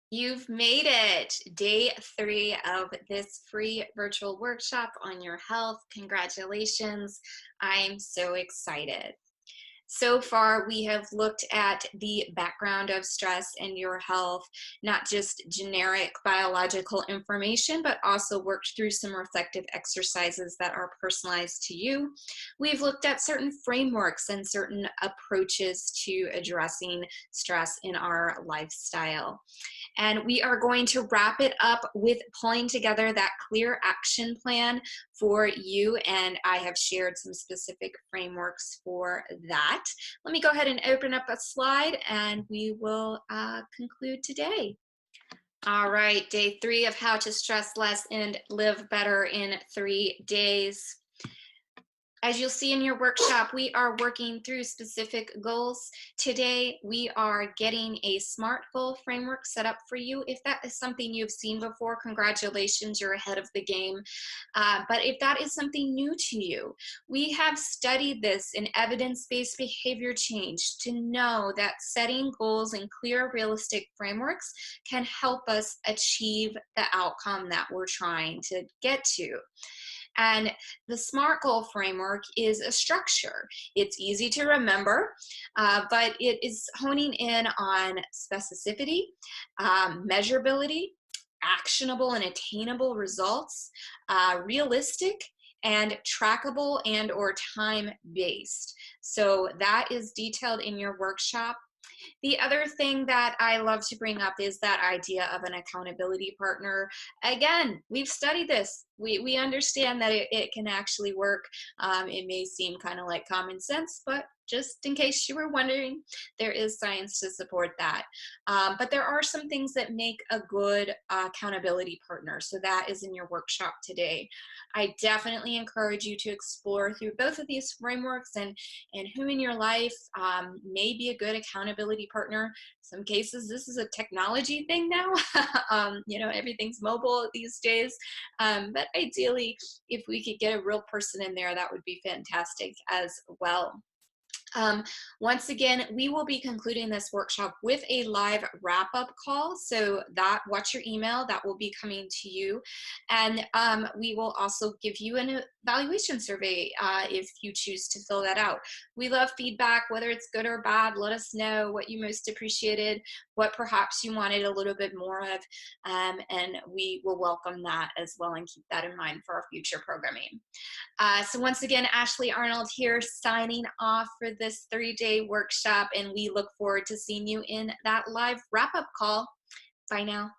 You've made it. Day 3 of this free virtual workshop on your health. Congratulations. I'm so excited. So far, we have looked at the background of stress and your health, not just generic biological information, but also worked through some reflective exercises that are personalized to you. We've looked at certain frameworks and certain approaches to addressing stress in our lifestyle. And we are going to wrap it up with pulling together that clear action plan for you. And I have shared some specific frameworks for that. Let me go ahead and open up a slide and we will conclude today. All right, day 3 of how to stress less and live better in 3 days. As you'll see in your workshop, we are working through specific goals. Today, we are getting a SMART goal framework set up for you. If that is something you've seen before, congratulations, you're ahead of the game. But if that is something new to you, we have studied this in evidence-based behavior change to know that setting goals in clear, realistic frameworks can help us achieve the outcome that we're trying to get to. And the SMART goal framework is a structure. It's easy to remember, but it is honing in on specificity, measurability, actionable and attainable results, realistic, and trackable and or time-based. So that is detailed in your workshop. The other thing that I love to bring up is that idea of an accountability partner. Again, we've studied this. We understand that it can actually work. It may seem kind of like common sense, but just in case you were wondering, there is science to support that. But there are some things that make a good accountability partner. So that is in your workshop today. I definitely encourage you to explore through both of these frameworks and who in your life may be a good accountability partner. Some cases, this is a technology thing now. Everything's mobile these days. But ideally, if we could get a real person in there, that would be fantastic as well. Once again, we will be concluding this workshop with a live wrap-up call. So watch your email, that will be coming to you. And we will also give you an evaluation survey if you choose to fill that out. We love feedback, whether it's good or bad. Let us know what you most appreciated, what perhaps you wanted a little bit more of, and we will welcome that as well and keep that in mind for our future programming. So once again, Ashley Arnold here signing off for this 3-day workshop, and we look forward to seeing you in that live wrap-up call. Bye now.